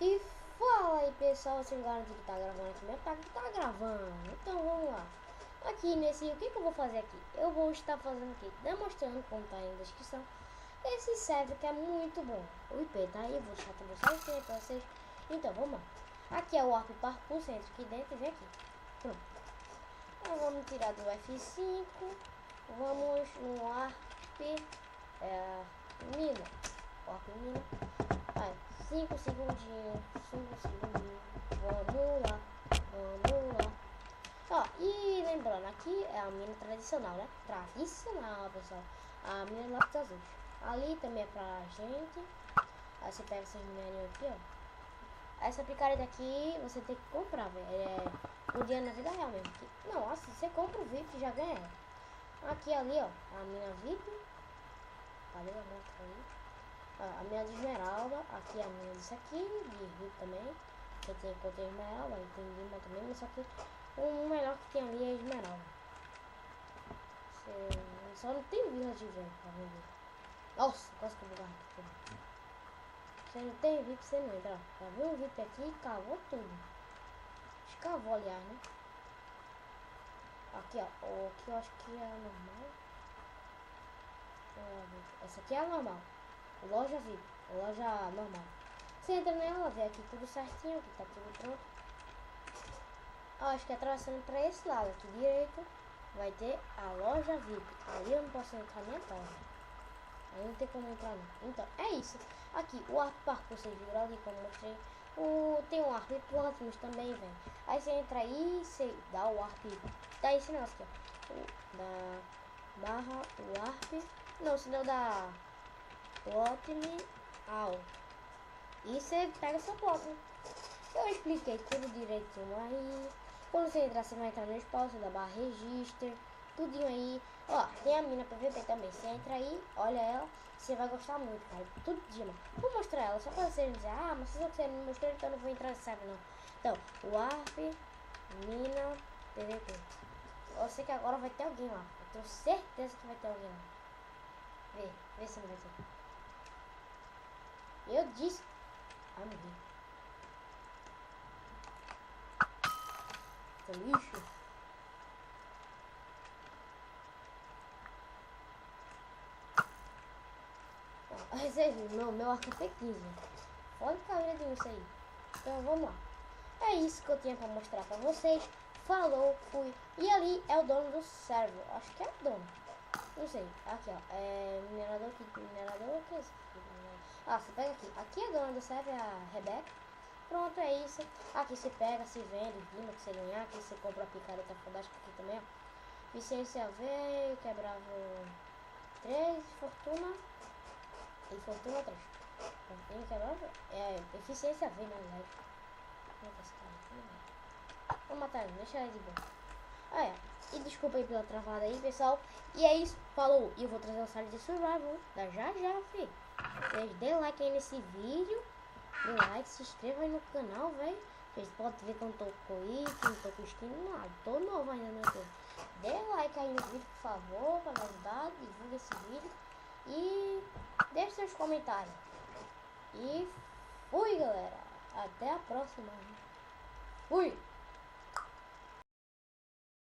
E fala aí pessoal, vocês garantem que tá gravando aqui mesmo? Tá gravando, então vamos lá. Aqui nesse, o que eu vou fazer aqui? Eu vou estar fazendo aqui, demonstrando como tá aí na descrição, esse server que é muito bom. O IP tá aí, eu vou deixar também certinho pra vocês. Então vamos lá. Aqui é o Warp Parkour, você entra aqui dentro e vem aqui. Pronto. Então, vamos tirar do F5, vamos no Warp Mina. Warp Mina. Aí, 5 segundinhos, vamos lá. Ó, e lembrando, aqui é a mina tradicional, né? Tradicional, pessoal. A mina lápis azul. Ali também é pra gente. Aí você pega essas minerinhas aqui, ó. Essa picareta daqui você tem que comprar, velho. É o dia na vida real mesmo. Aqui. Não, assim, você compra o VIP e já ganha ela. Aqui, ali, ó, a mina VIP. Cadê a mostra aí? A minha de esmeralda, aqui a minha disso aqui, de VIP também. Você tem conta esmeralda, aí tem lima também, mas só que o melhor que tem ali é esmeralda. Você só não tem vila de vento pra vender. Nossa, quase que eu vou guardar aqui. Você não tem VIP, você não entra. Já viu o VIP aqui e cavou tudo. Escavou, aliás, né? Aqui, ó. Aqui eu acho que é normal. Essa aqui é a normal. Loja VIP, loja normal. Você entra nela, vê aqui tudo certinho, aqui tá tudo pronto. Acho que atravessando pra esse lado aqui direito vai ter a loja VIP. Ali eu não posso entrar nem a porta. Aí não tem como entrar não. Então, é isso. Aqui, o Warp Parkour, vocês viram ali como eu mostrei. Tem o Warp Plantnos também, velho. Aí você entra aí, você dá o Warp. Tá esse negócio aqui, ó. Da barra Warp. Não, se não dá Plotme All. E você pega seu plotme. Eu expliquei tudo direitinho aí. Quando você entrar, você vai entrar no espaço da barra register, tudinho aí. Ó, tem a mina PVP também. Você entra aí, olha ela, você vai gostar muito, cara. Tudo dia, mano. Vou mostrar ela só pra vocês dizer, ah, mas se você não mostrou, então não vou entrar nesse server não. Então, Warp Mina PVP. Eu sei que agora vai ter alguém lá. Eu tenho certeza que vai ter alguém lá. Vê se não vai ter. Eu disse. Ai, meu Deus. Que lixo. Vocês viram, meu arco é 15. Olha que caveira de isso aí. Então vamos lá. É isso que eu tinha pra mostrar pra vocês. Falou, fui. E ali é o dono do server. Acho que é o dono. Não sei. Aqui, ó. É minerador aqui. Minerador, o que é isso? Ah, você pega aqui. Aqui é a dona do server, a Rebeca. Pronto, é isso. Aqui você pega, se vende, rima que você ganhar. Aqui você compra a picareta fantástica aqui também, ó. Eficiência V, quebrava 3, fortuna. E fortuna 3. Tem quebrava. Eficiência V, né? Vou matar ele, deixa ele de boa. E desculpa aí pela travada aí, pessoal. E é isso, falou. E eu vou trazer o site de survival da já, fi. Vocês dê like aí nesse vídeo. Dê like, se inscreva aí no canal, velho. Vocês podem ver que eu não tô com isso, não tô com skin, nada. Tô novo ainda, meu Deus. Dê like aí no vídeo, por favor, pra me ajudar. Divulgue esse vídeo. E deixe seus comentários. E fui, galera. Até a próxima. Fui!